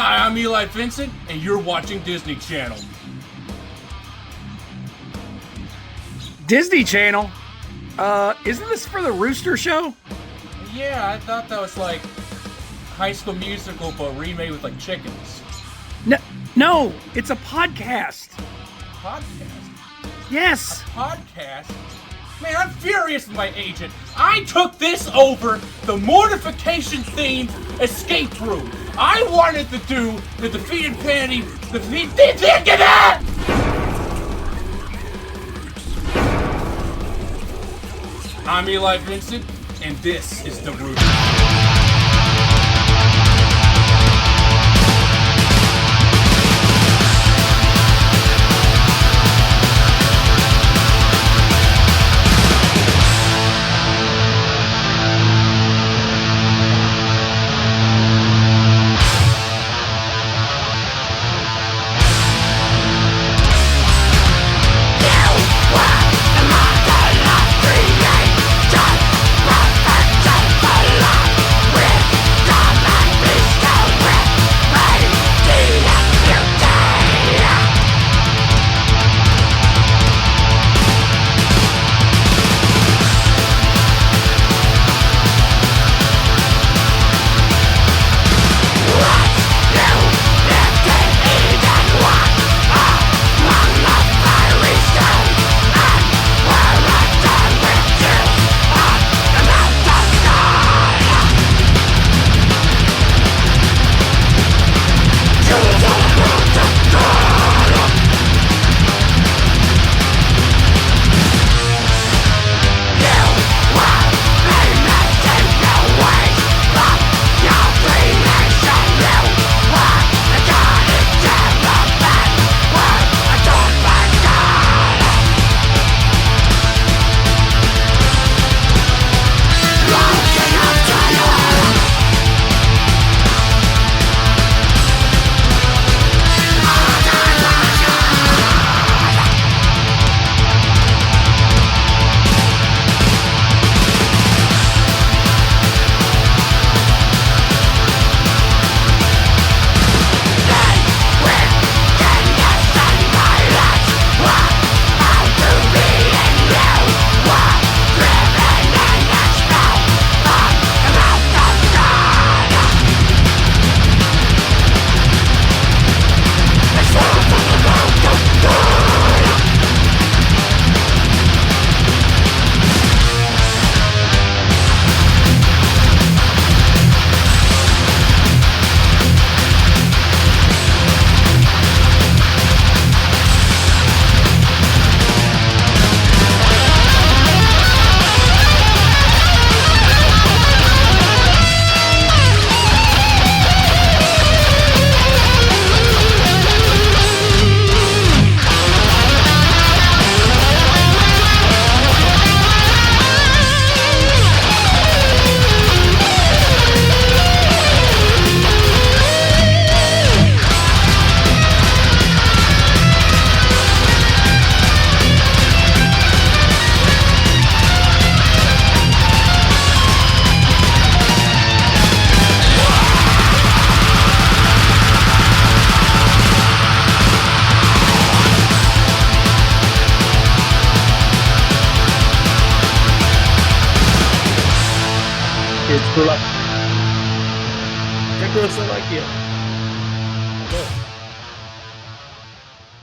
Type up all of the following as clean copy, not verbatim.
Hi, I'm Eli Vincent, and you're watching Disney Channel. Disney Channel? Isn't this for the Rooster show? Yeah, I thought that was like High School Musical, but remade with like chickens. No, it's a podcast. Podcast? Yes. Podcast? Man, I'm furious with my agent. I took this over the mortification-themed escape room. I wanted to do the defeated panty, get that! I'm Eli Vincent, and this is The Roosta.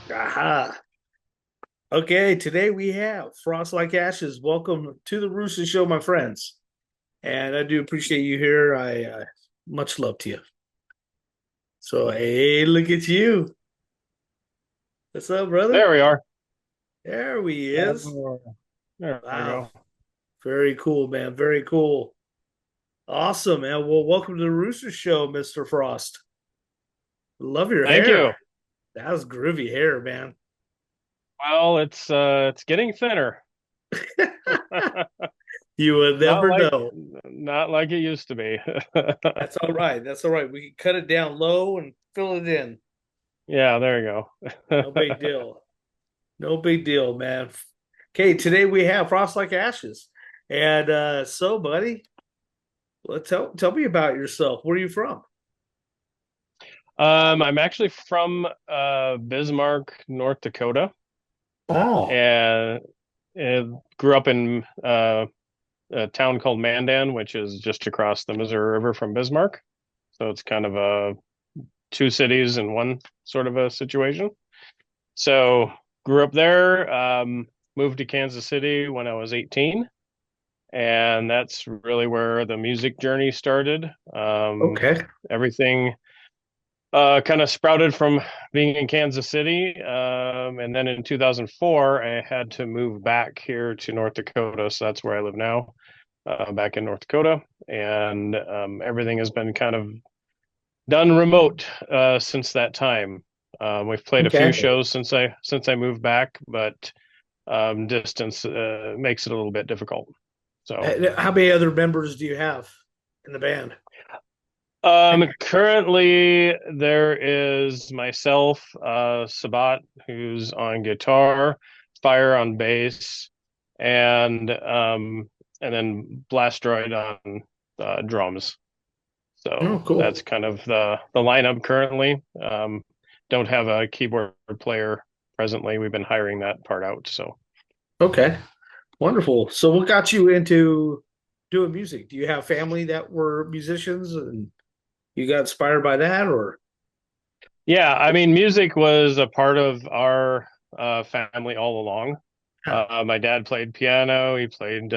Aha. Okay, today we have Frost Like Ashes. Welcome to the Rooster Show, my friends. And I do appreciate you here. I much love to you. So, hey, look at you. What's up, brother? There we are. There he is. There we go. Very cool, man. Very cool. Awesome, man. Well, welcome to the Rooster Show, Mr. Frost. Love your hair. Thank you. That was groovy hair, man. Well, it's getting thinner. You would never know. Not like it used to be. That's all right. That's all right. We can cut it down low and fill it in. Yeah, there you go. No big deal. No big deal, man. Okay, today we have Frost Like Ashes. And so, buddy, tell me about yourself. Where are you from? I'm actually from Bismarck, North Dakota, Oh, and, grew up in a town called Mandan, which is just across the Missouri River from Bismarck. So it's kind of a two cities in one sort of a situation. So grew up there, moved to Kansas City when I was 18, and that's really where the music journey started. okay. Everything kind of sprouted from being in Kansas City. And then in 2004, I had to move back here to North Dakota. So that's where I live now, back in North Dakota. And everything has been kind of done remote since that time. We've played a few Okay. shows since I moved back, but distance makes it a little bit difficult. So How many other members do you have in the band? currently there is myself, Sabat, who's on guitar, Fire on bass, and then Blastroid on drums. Oh, So cool. that's kind of the lineup currently. Don't have a keyboard player presently. We've been hiring that part out. So Okay. Wonderful. So what got you into doing music? Do you have family that were musicians and you got inspired by that or? yeah, I mean, music was a part of our family all along. Huh. My dad played piano. He played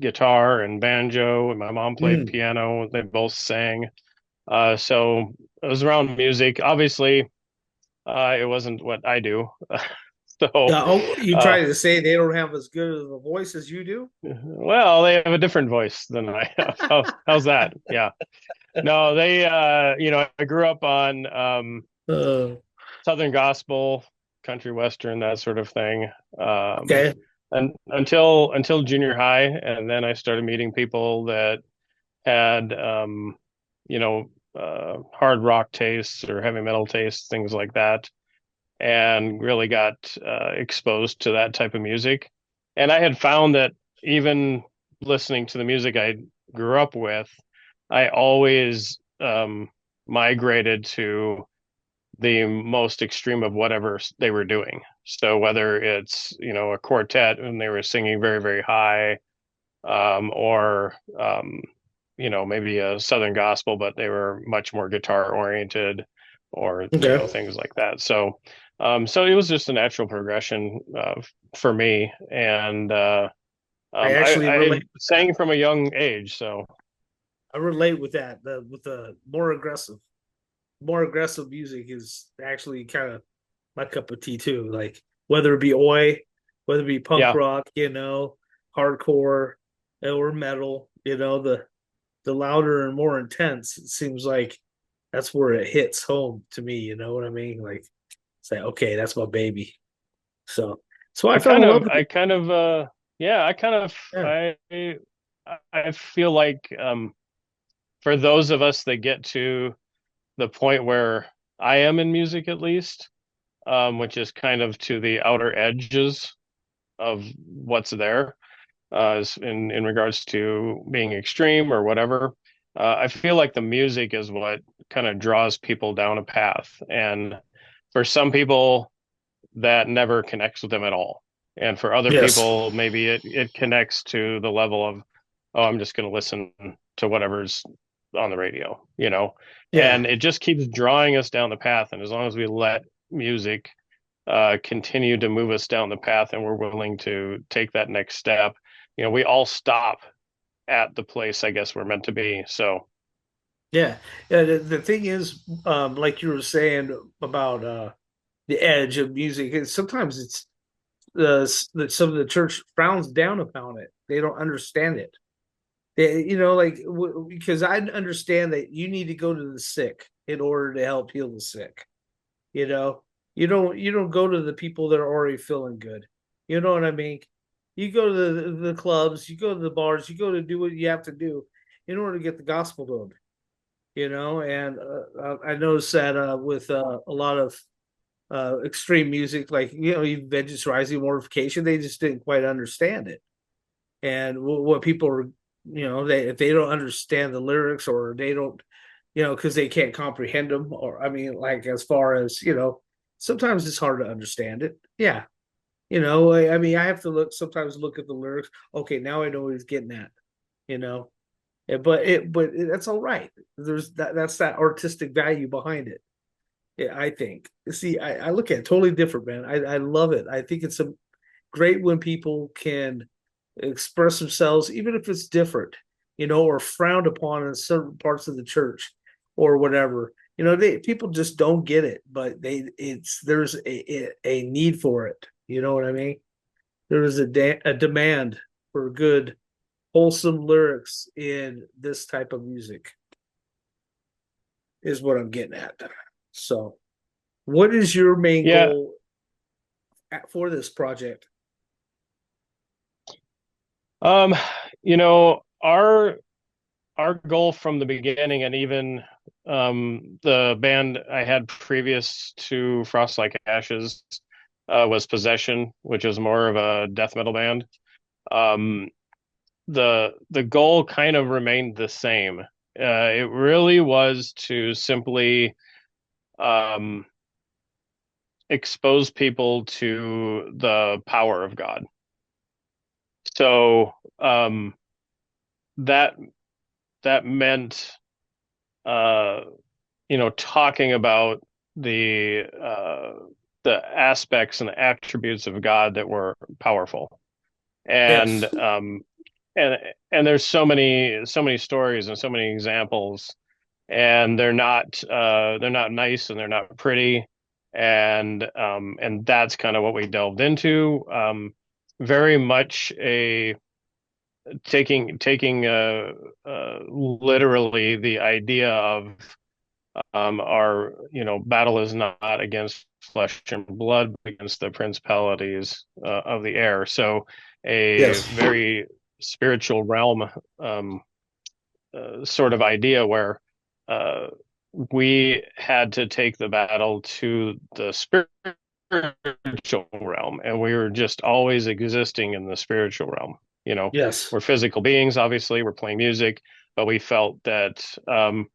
guitar and banjo, and my mom played Mm. piano. They both sang. So it was around music. Obviously, it wasn't what I do. So, Yeah, oh, you uh, trying to say they don't have as good of a voice as you do? well, they have a different voice than I have. How's that? Yeah. No, they, I grew up on Uh, Southern gospel, country western, that sort of thing. okay. And until junior high, and then I started meeting people that had, hard rock tastes or heavy metal tastes, things like that, and really got exposed to that type of music. And I had found that even listening to the music I grew up with, I always migrated to the most extreme of whatever they were doing. So whether it's, a quartet and they were singing very, very high, or maybe a Southern gospel, but they were much more guitar oriented, or Okay. things like that. So it was just a natural progression for me, and I I, actually I relate with that. sang from a young age. So I relate with that. With the more aggressive music is actually kind of my cup of tea too. Like whether it be oi, whether it be punk yeah, rock, hardcore or metal, the louder and more intense, it seems like that's where it hits home to me. You know what I mean? Like say, okay, that's my baby. So I I fell kind in love of, with I it. kind of, yeah, I kind of, Yeah. I feel like for those of us that get to the point where I am in music, at least, which is kind of to the outer edges of what's there, in regards to being extreme or whatever. I feel like the music is what kind of draws people down a path, and for some people, that never connects with them at all. And for other Yes. people, maybe it connects to the level of, oh, I'm just going to listen to whatever's on the radio. Yeah. And it just keeps drawing us down the path. And as long as we let music continue to move us down the path and we're willing to take that next step, we all stop at the place I guess we're meant to be. So, Yeah. Yeah. The thing is, like you were saying about the edge of music, is sometimes it's that some of the church frowns down upon it. They don't understand it. Because I understand that you need to go to the sick in order to help heal the sick. You know, you don't go to the people that are already feeling good. You know what I mean? You go to the clubs, you go to the bars, you go to do what you have to do in order to get the gospel to them. And I noticed that with a lot of extreme music, like even Vengeance Rising, Mortification, they just didn't quite understand it. And what people are, they if they don't understand the lyrics or they don't, because they can't comprehend them. Or, I mean, like, as far as, sometimes it's hard to understand it. Yeah. I mean, I have to sometimes look at the lyrics. Okay, now I know what he's getting at, you know. That's all right. That's that artistic value behind it. Yeah, I think. See, I look at it totally different, man. I love it. I think it's great when people can express themselves, even if it's different, or frowned upon in certain parts of the church or whatever. People just don't get it, but there's a need for it. You know what I mean? There is a demand for good, wholesome lyrics in this type of music, is what I'm getting at. So, what is your main Yeah. goal for this project? Um, you know, our goal from the beginning, and even the band I had previous to Frost Like Ashes, was Possession, which is more of a death metal band. Um, the goal kind of remained the same. It really was to simply um, expose people to the power of God. So that that meant uh, talking about the aspects and the attributes of God that were powerful. Yes. And and there's so many stories and so many examples, and they're not nice and they're not pretty, and that's kind of what we delved into. Very much a taking literally the idea of our battle is not against flesh and blood, but against the principalities of the air. So a Yes. very spiritual realm sort of idea where uh, we had to take the battle to the spiritual realm, and we were just always existing in the spiritual realm. Yes. We're physical beings, obviously, we're playing music, but we felt that um,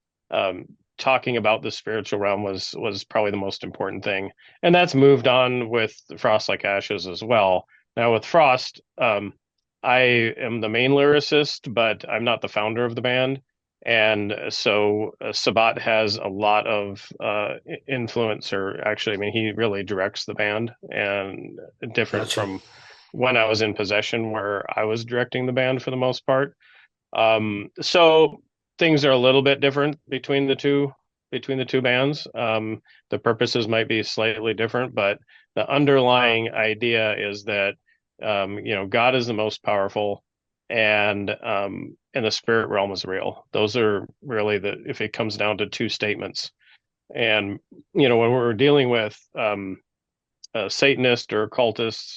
talking about the spiritual realm was probably the most important thing, and that's moved on with Frost Like Ashes as well. Now with Frost, I am the main lyricist, but I'm not the founder of the band. And so Sabat has a lot of influence, or actually, I mean, he really directs the band, and different Gotcha. from when I was in Possession, where I was directing the band for the most part. So things are a little bit different between the two bands. The purposes might be slightly different, but the underlying idea is that God is the most powerful, and the spirit realm is real. Those are really if it comes down to two statements. And when we're dealing with Satanists or occultists,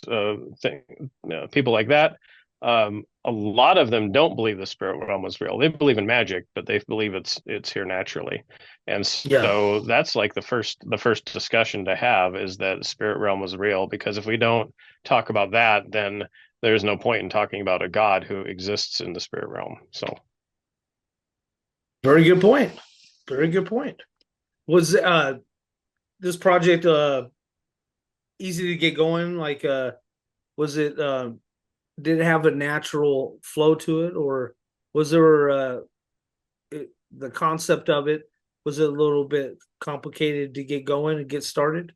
people like that, a lot of them don't believe the spirit realm was real. They believe in magic, but they believe it's here naturally. And Yeah. so that's like the first discussion to have, is that the spirit realm was real, because if we don't talk about that, then there's no point in talking about a God who exists in the spirit realm. So Very good point. Very good point. Was this project easy to get going? Like, was it did it have a natural flow to it, or was there the concept of it, was it a little bit complicated to get going and get started?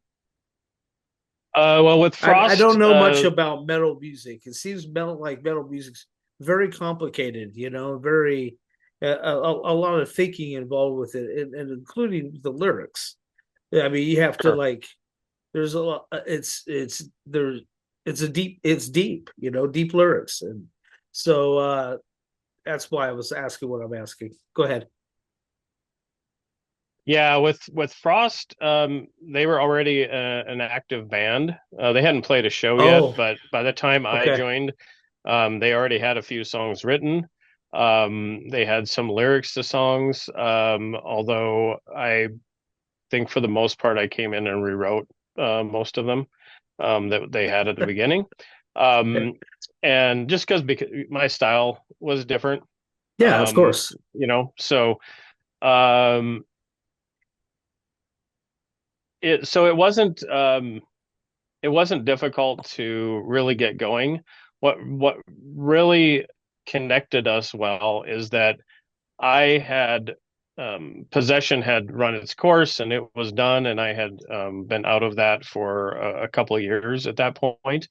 well, with I Frost, don't know much about metal music. It seems metal music's very complicated, very a lot of thinking involved with it, and including the lyrics. I mean, you have to, sure. like, there's a lot. It's there. It's deep, deep lyrics, and so that's why I was asking what I'm asking. Go ahead. Yeah, with Frost, they were already an active band. They hadn't played a show yet, Oh, but by the time I okay. joined, they already had a few songs written. They had some lyrics to songs, although I think for the most part I came in and rewrote most of them that they had at the beginning. Um, and just because my style was different, Yeah, of course. so. Um, it wasn't difficult to really get going. What really connected us well is that I had possession had run its course and it was done, and I had been out of that for a couple of years at that point.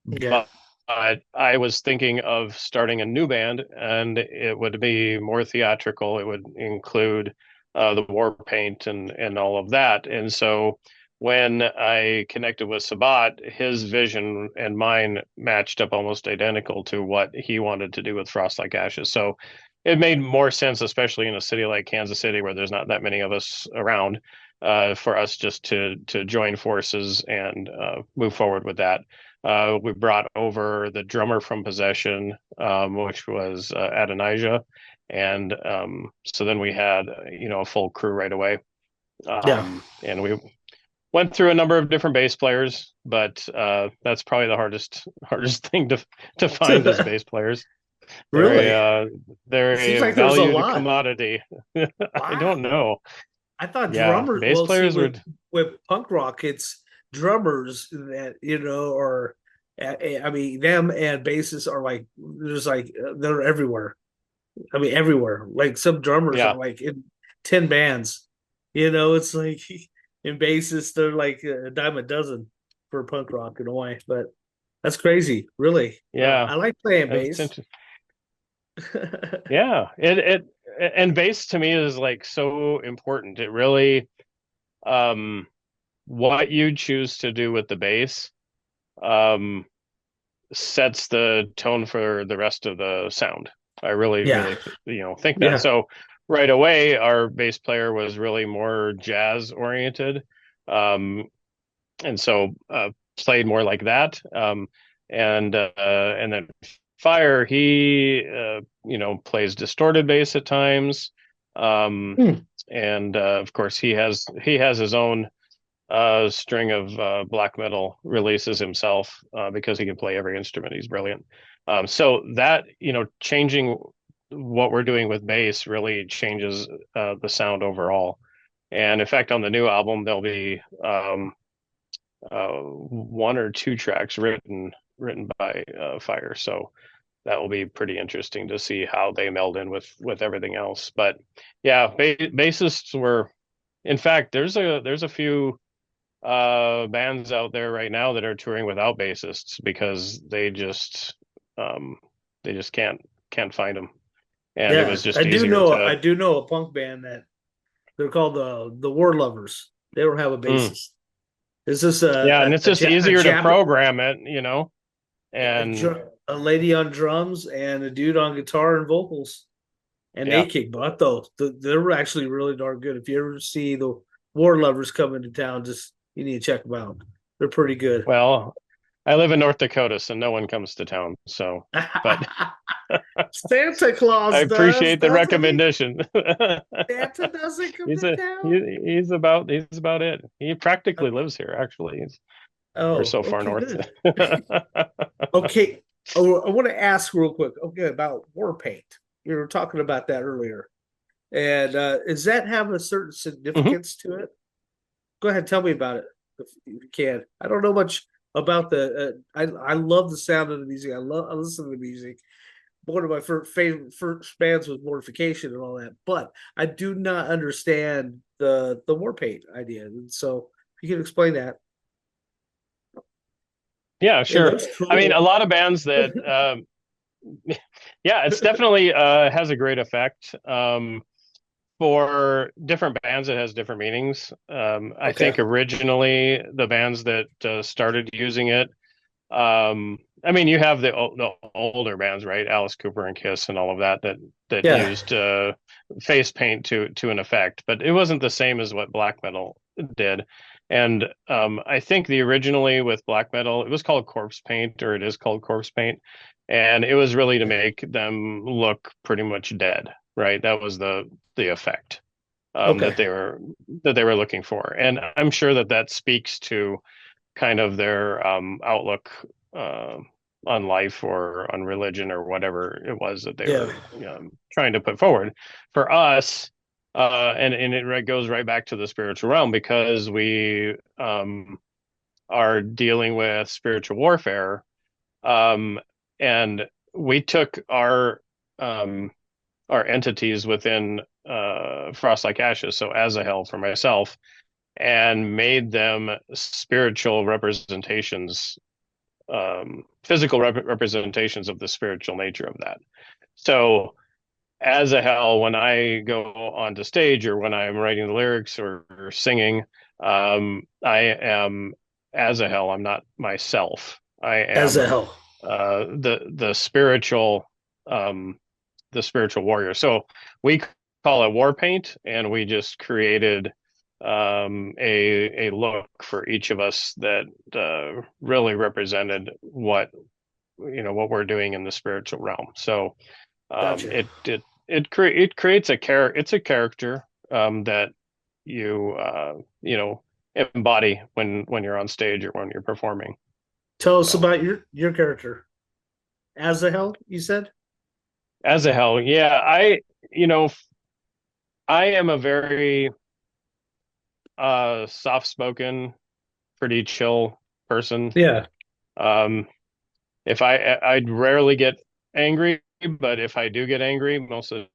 Yeah. But I was thinking of starting a new band, and it would be more theatrical. It would include the war paint and all of that. And so when I connected with Sabat, his vision and mine matched up almost identical to what he wanted to do with Frost Like Ashes. So it made more sense, especially in a city like Kansas City, where there's not that many of us around, for us just to join forces and move forward with that. We brought over the drummer from Possession, which was Adonijah, and so then we had a full crew right away. Yeah. And we went through a number of different bass players, but that's probably the hardest thing to find as bass players. Really? They're It seems a like there's a valued lot. commodity. I don't Wow. know. I thought Yeah, drummers. bass Well, see, players were. with punk rock, it's drummers that or I mean, them and bassists are like there's like they're everywhere. I mean, everywhere. Like some drummers are Yeah. like in 10 bands. It's like in bassists they're like a dime a dozen for punk rock in a way. But that's crazy, really. Yeah, I like playing it's bass. interesting. Yeah, it and bass to me is like so important. It really, um, what you choose to do with the bass, um, sets the tone for the rest of the sound. I really, Yeah, really, think that. yeah, So right away, our bass player was really more jazz oriented, um, and so played more like that. And then Fire, he plays distorted bass at times, um, Hmm. and of course he has his own string of black metal releases himself, because he can play every instrument. He's brilliant. So that changing what we're doing with bass really changes the sound overall. And in fact, on the new album, there'll be one or two tracks written by Fire. So that will be pretty interesting to see how they meld in with everything else. But yeah, bassists were. In fact, there's a few bands out there right now that are touring without bassists because um, they just can't find them. And it Yeah. was just easier I to. do know a punk band that they're called the War Lovers. They don't have a Mm, bassist. Is this yeah, and it's just a easier to Jap program it, and a lady on drums and a dude on guitar and vocals, and they yeah. kick butt though. They're actually really darn good. If you ever see the War Lovers come into town, just you need to check them out. They're pretty good. Well, I live in North Dakota, so no one comes to town. So, but Santa I Claus does, appreciate the doesn't he? recommendation. Santa doesn't come He's to a town. he's about it. He practically lives here, actually. We're Oh, so far okay, north. good. Okay, oh, I want to ask real quick. Okay, about war paint. You were talking about that earlier, and does that have a certain Mhm. significance to it? Go ahead, tell me about it if you can. I don't know much about the. I love the sound of the music. I listen to the music. One of my favorite first bands was Mortification and all that, but I do not understand the war paint idea. And so, if you can explain that, Yeah, it sure. looks I mean, a cool. lot of bands that, yeah, it's definitely has a great effect. For different bands, it has different meanings. I Okay. think originally the bands that started using it, I mean, you have the older bands, right? Alice Cooper and Kiss and all of that Yeah. used face paint to an effect, but it wasn't the same as what black metal did. And I think the originally with black metal, it was called corpse paint, or it is called corpse paint, and it was really to make them look pretty much dead, right? That was the effect Okay. that they were looking for, and I'm sure that speaks to kind of their outlook uh, on life or on religion or whatever it was that they Yeah. were trying to put forward. For us, and it goes right back to the spiritual realm because we are dealing with spiritual warfare. Um, and we took um, our entities within Frost Like Ashes, so Azahel for myself, and made them spiritual representations, physical representations of the spiritual nature of that. So Azahel, when I go onto stage or when I'm writing the lyrics or singing, I am Azahel. I'm not myself. I am Azahel. the spiritual the spiritual warrior. So we call it war paint, and we just created a look for each of us that really represented what we're doing in the spiritual realm. So Gotcha. it creates it's a character that you embody when you're on stage or when you're performing. Tell us So about your character. Azahel, you said? Azahel, yeah, you know I am a very soft-spoken, pretty chill person. Yeah. Um, if I'd rarely get angry, but if I do get angry, most of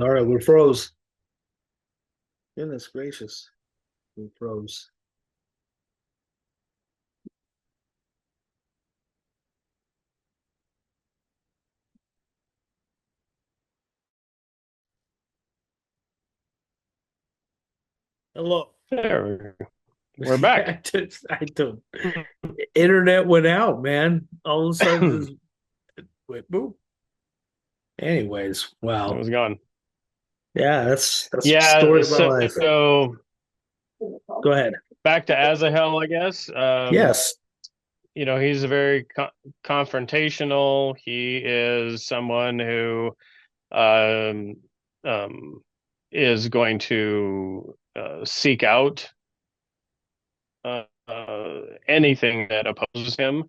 All right, we froze. Goodness gracious. We froze. Hello. there, we're back. I don't. Internet went out, man. All of a sudden, It just went boom. Anyways, wow. was gone. Yeah, that's the Yeah, story of my life. so Go ahead. back to Azahel, I guess. Yes. He's a very confrontational. He is someone who um, um, is going to seek out anything that opposes him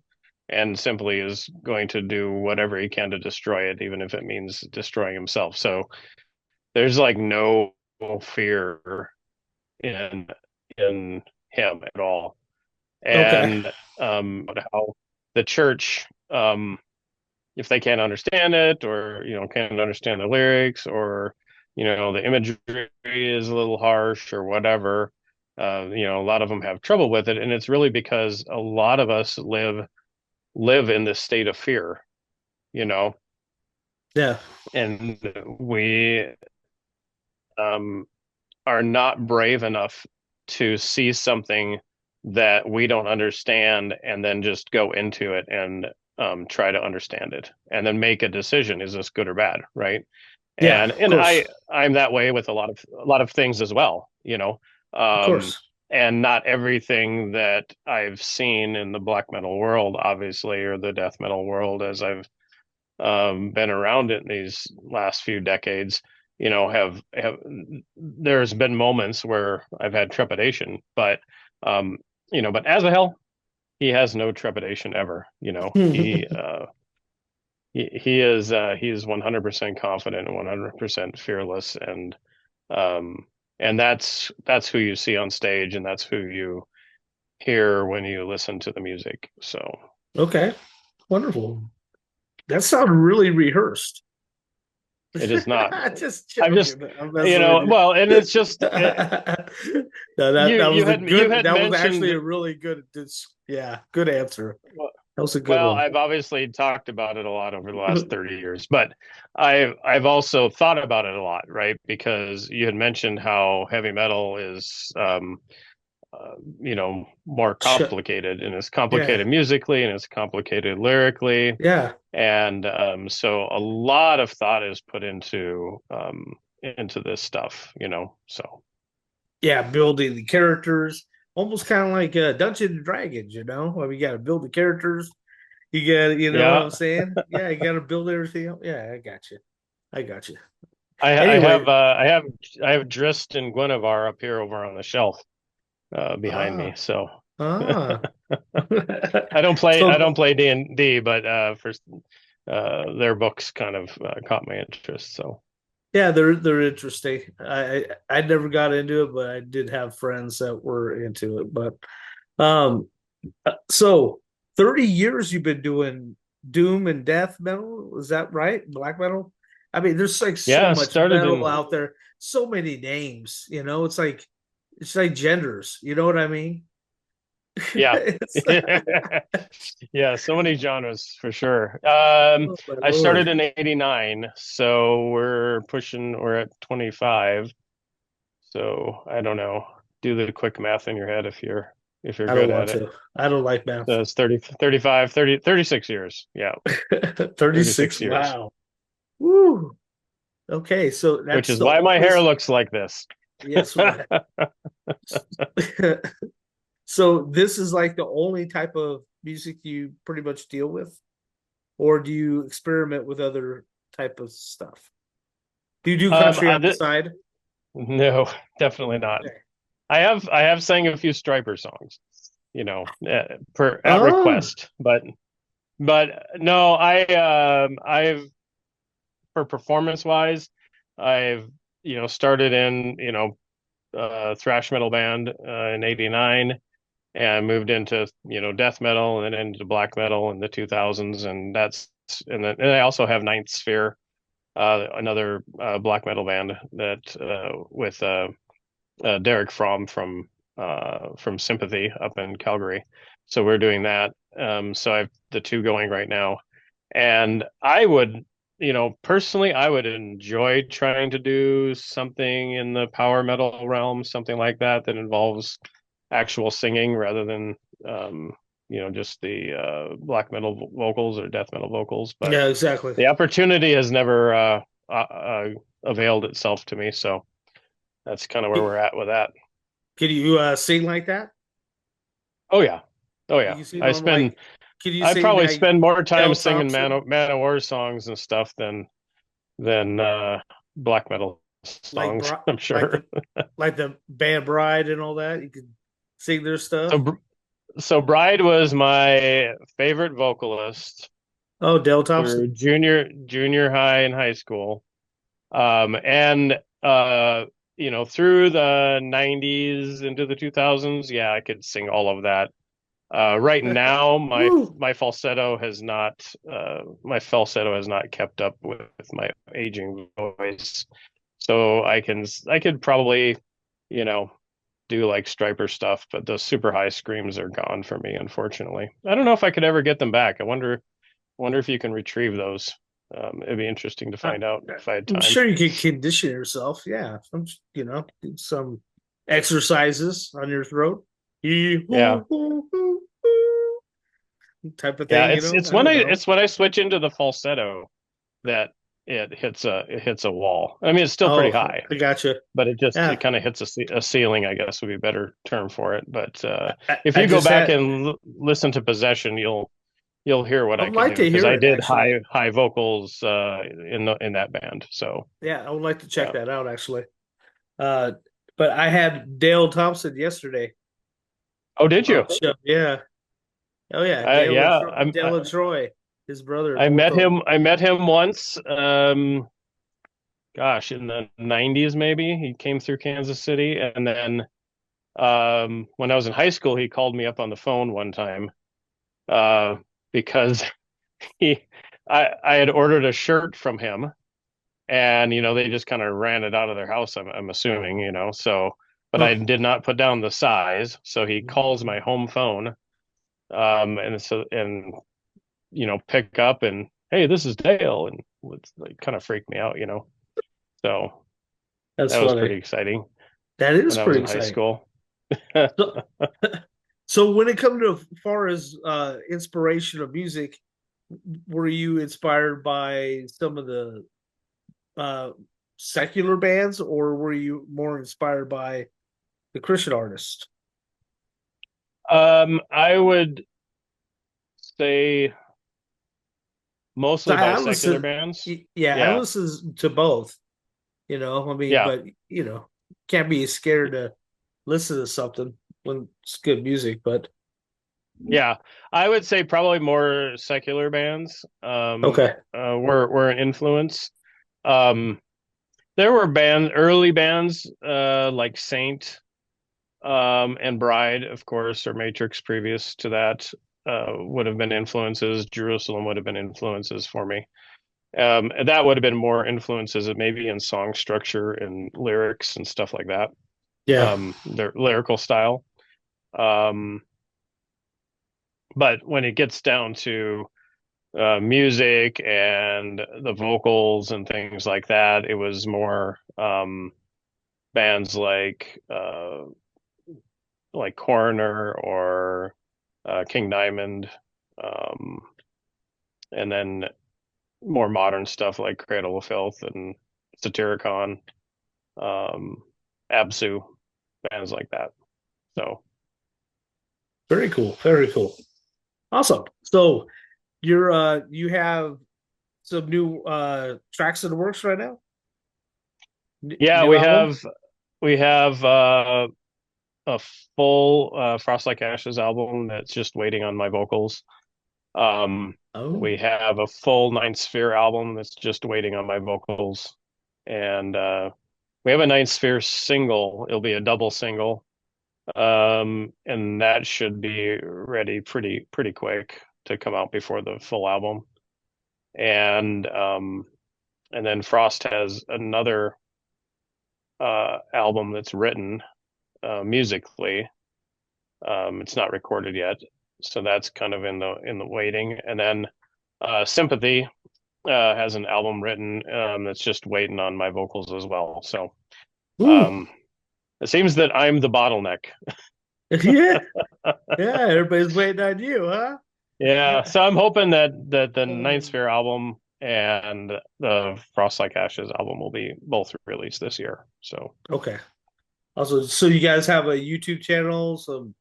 and simply is going to do whatever he can to destroy it, even if it means destroying himself. So there's like no fear in him at all. Okay. And how the church, if they can't understand it or can't understand the lyrics or the imagery is a little harsh or whatever, a lot of them have trouble with it, and it's really because a lot of us live in this state of fear, you know, Yeah. and we um, are not brave enough to see something that we don't understand and then just go into it and try to understand it and then make a decision. Is this good or bad? Right. Yeah. And Of course. I'm that way with a lot of things as well. Of Um, course. and not everything that I've seen in the black metal world, obviously, or the death metal world, as I've been around it in these last few decades, have there's been moments where I've had trepidation, um, but Azahel, he has no trepidation ever. He is 100% confident and 100% fearless, um, and that's who you see on stage, and that's who you hear when you listen to the music. So Okay. Wonderful. That sounded really rehearsed. it is not. Just I'm just, joking. I'm messing with you. well, and it's just No, that you that you was a had you good. had That was actually mentioned. a really good. Yeah, good answer. That was a good Well, one. I've obviously talked about it a lot over the last 30 years, but I've also thought about it a lot, right? Because you had mentioned how heavy metal is more Ch- complicated, and it's Yeah, complicated musically and it's complicated lyrically, yeah, and so a lot of thought is put into this stuff. So yeah. Building the characters, almost kind of like Dungeons and Dragons. I mean, you got to build the characters. You got, you know what yeah, I'm saying? Yeah, you got to build everything else. Yeah, I got you. I got you. Anyway, I have Drist and Guinevere up here over on the shelf behind me. ah, So ah. I So don't play D&D, but for their books kind of caught my interest. So yeah, they're interesting. I never got into it, but I did have friends that were into it. But um, so 30 years you've been doing doom and death metal, is that right? Black metal? I mean, there's like so yeah, much started metal in out there, so many names, it's like genders, you know what I mean? yeah. It's, Yeah, so many genres for sure. oh my I started Lord. in '89, so we're at 25. So I don't know. Do the quick math in your head if you're I don't good at want it. to. I don't like math. So it's 30, 35, 30, 36 years. Yeah, 36. 36 years, Wow. Woo. Okay, so which that's is the why my hair oldest. looks like this. Yes. So this is like the only type of music you pretty much deal with, or do you experiment with other type of stuff? Do you do country on the Th side? no, definitely not. Okay. I have sang a few Striper songs, you know, per at Oh, request, but no, I've for performance wise, I've started in thrash metal band in '89 and moved into death metal and then into black metal in the 2000s, and I also have Ninth Sphere, another black metal band that with Derek from Sympathy up in Calgary. So we're doing that. So I've the two going right now, and I would, personally, I would enjoy trying to do something in the power metal realm, something like that that involves actual singing rather than just the black metal vocals or death metal vocals. But yeah, exactly. the opportunity has never availed itself to me, so that's kind of where Can, we're at with that. can you sing like that? Oh yeah, oh You yeah. can sing on like, can you I sing probably like spend more time Del singing Thompson, Man of War songs and stuff than black metal like songs. I'm sure. like the band Bride and all that? You can sing their So stuff. so Bride was my favorite vocalist Oh, Del through Thompson. junior high and high school. And through the 90s into the 2000s, yeah, I could sing all of that. Right now, Woo. my falsetto has not kept up with my aging voice. So I could probably, you know, do like striper stuff, but those super high screams are gone for me, unfortunately. I don't know if I could ever get them back. Wonder if you can retrieve those. It'd be interesting to I, find out if I had I'm time. sure you can condition yourself. Yeah, some exercises on your throat. Yeah. Type of Yeah, thing. I don't know. it's when I switch into the falsetto that it hits a wall. I mean, it's still pretty Oh, high, I gotcha. but it Yeah, kind of hits a ceiling, I guess would be a better term for it. But if I you go just back had. and listen to Possession, you'll hear what I I would can like do to because hear I it did actually. high vocals in that band. So Yeah, I would like to check yeah. that out actually. Uh, but I had Dale Thompson yesterday Oh, did on you? the show. Yeah. Oh yeah, Yeah, Dale and Troy, his brother, I both met of them. him. I met him once. Gosh, in the '90s maybe he came through Kansas City, and then when I was in high school, he called me up on the phone one time uh, because he I had ordered a shirt from him, and they just kind of ran it out of their house. I'm assuming, so. But I Huh. did not put down the size, so he calls my home phone, and pick up and hey, this is Dale, and it's like kind of freaked me out. So That's that was funny. pretty exciting That is when I was pretty in high exciting. school. So, so when it comes to far as inspiration of music, were you inspired by some of the uh, secular bands, or were you more inspired by the Christian artists? I would say So mostly by I secular listen, bands. yeah, I Yeah. listen to both. I mean, Yeah. but can't be scared to listen to something when it's good music. But Yeah, I would say probably more secular bands okay, were an influence. Um, there were early bands like Saint and Bride, of course, or Matrix previous to that would have been influences. Jerusalem would have been influences for me. That would have been more influences maybe in song structure and lyrics and stuff like that. yeah, Their lyrical style. Um, but when it gets down to music and the vocals and things like that, it was more bands like Coroner or King Diamond, um, and then more modern stuff like Cradle of Filth and Satyricon, um, Absu, bands like that. So very cool, very cool, awesome. So you have some new tracks in the works right now. yeah, New album. we have a full Frost Like Ashes album that's just waiting on my vocals. Oh, We have a full Ninth Sphere album that's just waiting on my vocals, and we have a Ninth Sphere single. It'll be a double single, and that should be ready pretty quick to come out before the full album. And and then Frost has another album that's written musically. It's not recorded yet, so that's kind of in the waiting. And then Sympathy has an album written that's just waiting on my vocals as well. So ooh, um, it seems that I'm the bottleneck. yeah, yeah. Everybody's waiting on you, huh? Yeah, so I'm hoping that the Ninth Sphere album and the Frost Like Ashes album will be both released this year. So Okay. Also, so you guys have a YouTube channel, some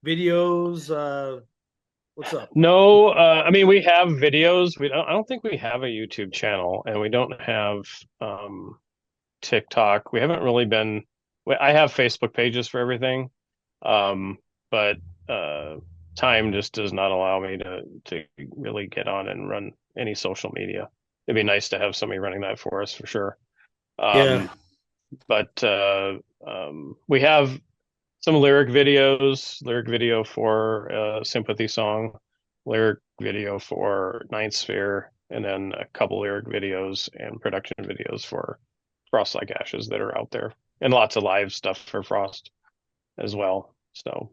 videos. What's up? no, I mean we have videos. I don't think we have a YouTube channel, and we don't have TikTok. We haven't really been. I have Facebook pages for everything, um, but uh, time just does not allow me to really get on and run any social media. It'd be nice to have somebody running that for us for sure. Yeah. Um, but we have some lyric video for Sympathy song, lyric video for Ninth Sphere, and then a couple lyric videos and production videos for Frost Like Ashes that are out there, and lots of live stuff for Frost as well. So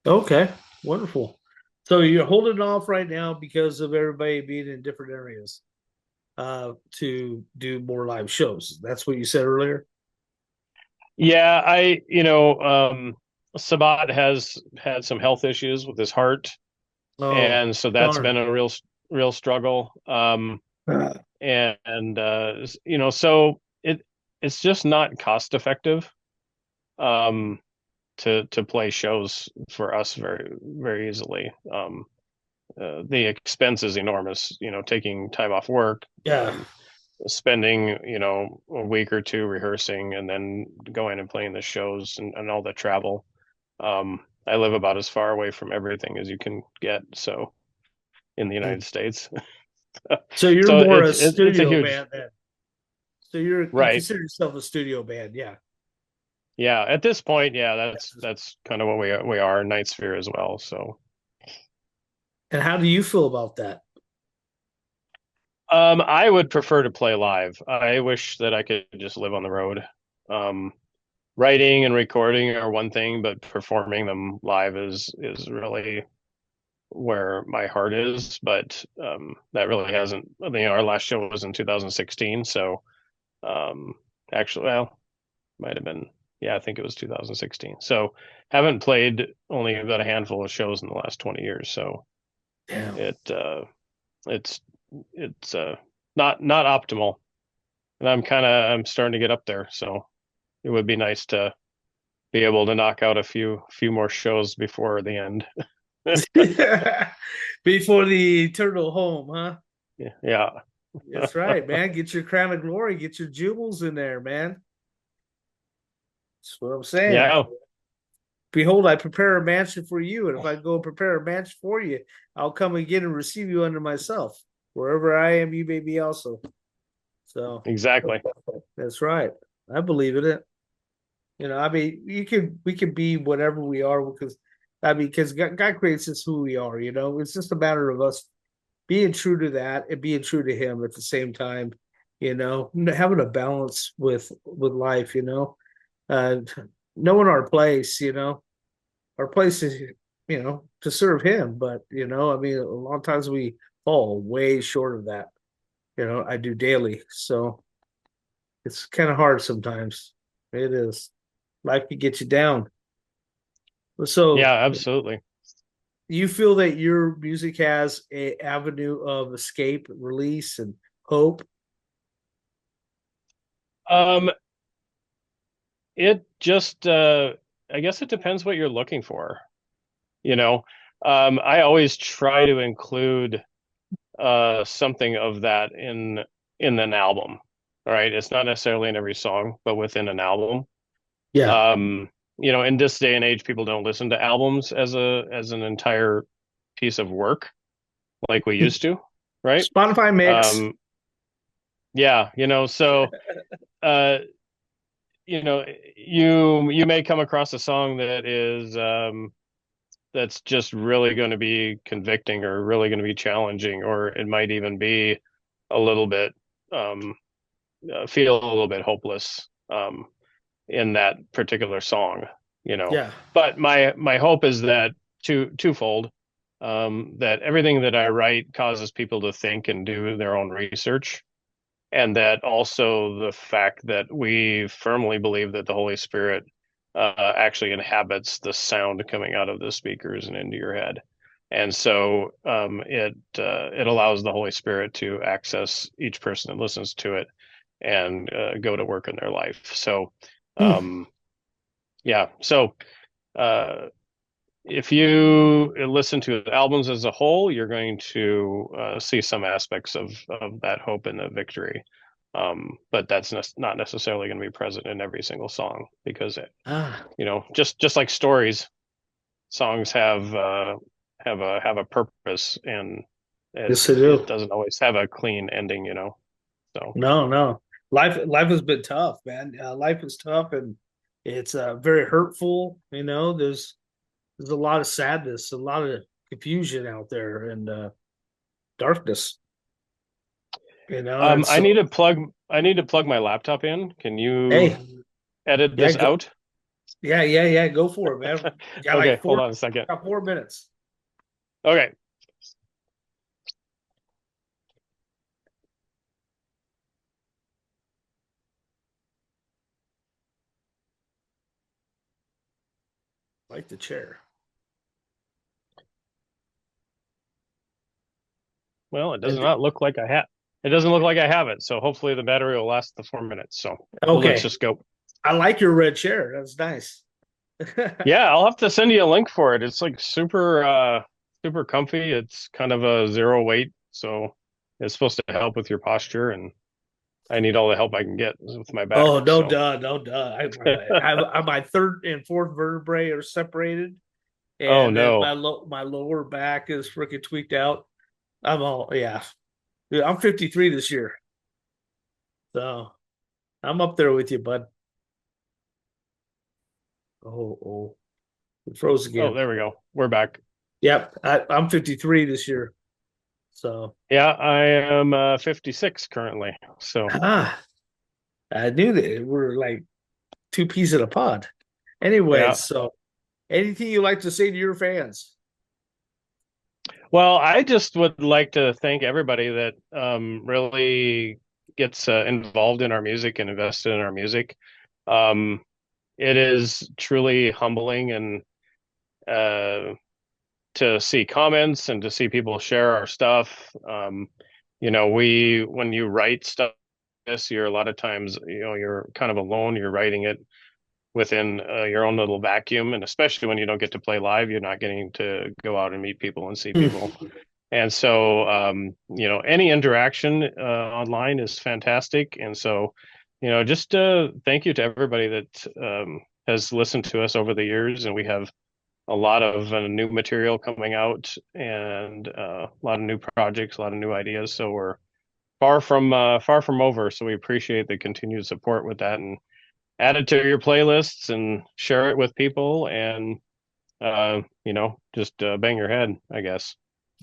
Okay. Wonderful. So you're holding off right now because of everybody being in different areas to do more live shows. That's what you said earlier. yeah, Sabat has had some health issues with his heart, Oh, and so that's darn. been a real struggle. Uh, So it's just not cost effective to play shows for us very easily. The expense is enormous, taking time off work, yeah. spending, a week or two rehearsing and then going and playing the shows and all the travel. I live about as far away from everything as you can get, so in the United States. So you're So more a it's a studio huge band then. So you right. consider yourself a studio band, yeah. Yeah, at this point, yeah, that's kind of what we are, Night Sphere as well. So And how do you feel about that? I would prefer to play live. I wish that I could just live on the road. Um, Writing and recording are one thing, but performing them live is really where my heart is. But that really hasn't. Our last show was in 2016, so um, actually, well, might have been. Yeah, I think it was 2016. So haven't played only about a handful of shows in the last 20 years. So Damn. it it's it's not optimal, and I'm starting to get up there. So it would be nice to be able to knock out a few more shows before the end. Before the eternal home, huh? Yeah, That's right, man. Get your crown of glory, get your jewels in there, man. That's what I'm saying. Yeah, Behold, I prepare a mansion for you, and if I go prepare a mansion for you, I'll come again and receive you unto myself. Wherever I am, you may be also. So exactly. that's right. I believe in it. I mean, we can be whatever we are because God creates us who we are. It's just a matter of us being true to that and being true to Him at the same time. Having a balance with life. Uh, knowing our place. Our place is to serve Him, but I mean, a lot of times we fall way short of that. I do daily, so it's kind of hard sometimes. It is. Life can get you down. Yeah, So absolutely. you feel that your music has a avenue of escape, release, and hope? Um, it just, I guess it depends what you're looking for. You know, I always try to include something of that in an album. All right, it's not necessarily in every song, but within an album. Yeah. In this day and age, people don't listen to albums as an entire piece of work like we used to, right? Spotify mix. Um, yeah, so uh, you may come across a song that is that's just really going to be convicting or really going to be challenging, or it might even be a little bit um, feel a little bit hopeless in that particular song, you know. Yeah. But my hope is that twofold, that everything that I write causes people to think and do their own research, and that also the fact that we firmly believe that the Holy Spirit actually inhabits the sound coming out of the speakers and into your head. And so it allows the Holy Spirit to access each person that listens to it and go to work in their life. So Hmm. um, yeah, so uh, if you listen to albums as a whole, you're going to see some aspects of that hope and the victory. But that's not necessarily going to be present in every single song because Ah, just like stories, songs have a purpose, and yes, I it do. doesn't always have a clean ending. So No, no. Life has been tough, man. Life is tough, and it's very hurtful. There's a lot of sadness, a lot of confusion out there, and darkness. And I need so, to plug my laptop in. Can you hey, edit yeah, this go, out? yeah, go for it, man. You got Okay, like hold on a second. 4 minutes. Okay. Like the chair. Well, it does And not look like I have. It doesn't look like I have it. So hopefully the battery will last the 4 minutes. So let's okay, just go. I like your red chair. That's nice. Yeah, I'll have to send you a link for it. It's like super comfy. It's kind of a zero weight, so it's supposed to help with your posture, and I need all the help I can get with my back. Oh, no, So duh, no, duh. My third and fourth vertebrae are separated, oh and then no. my lower back is freaking tweaked out. Yeah. Dude, I'm 53 this year, so I'm up there with you, bud. Oh, it froze Oh, again. there we go. We're back. Yep, I'm 53 this year, so Yeah, I am 56 currently. So ah, I knew that we're like two peas in a pod. Anyways, yeah. so anything you like to say to your fans? Well, I just would like to thank everybody that really gets involved in our music and invested in our music. Um, it is truly humbling and uh, to see comments and to see people share our stuff. When you write stuff, this, you're a lot of times, you're kind of alone. You're writing it within your own little vacuum, and especially when you don't get to play live, you're not getting to go out and meet people and see people. And so, any interaction online is fantastic. And so, just thank you to everybody that has listened to us over the years. And we have a lot of new material coming out, and a lot of new projects, a lot of new ideas. So we're far from over. So we appreciate the continued support with that, and add it to your playlists and share it with people, and just bang your head, I guess.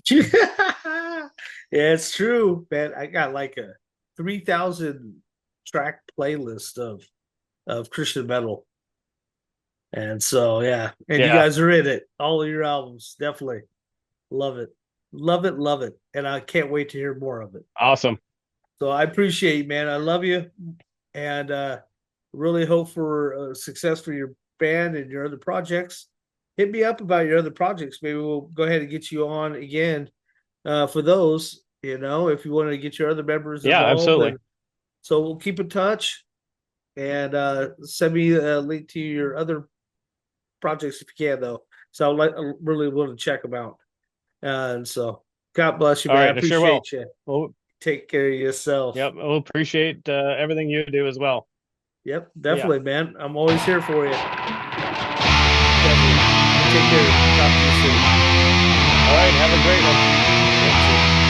Yeah, it's true, man. I got like a 3,000 track playlist of Christian metal. And so, yeah, and you Yeah. guys are in it. All of your albums, definitely love it, love it, love it, and I can't wait to hear more of it. Awesome. So I appreciate you, man. I love you, and really hope for success for your band and your other projects. Hit me up about your other projects. Maybe we'll go ahead and get you on again for those. If you want to get your other members Yeah, involved. absolutely. So we'll keep in touch, and send me a link to your other projects if you can, though. So I really want to check them out. And so, God bless you, All man. right, I I sure will. appreciate you. Well, Take care of yourself. yep, we'll appreciate everything you do as well. Yep, definitely, man. I'm always here for you. Definitely. Take care. Talk to you soon. All right, have a great one. Thank you.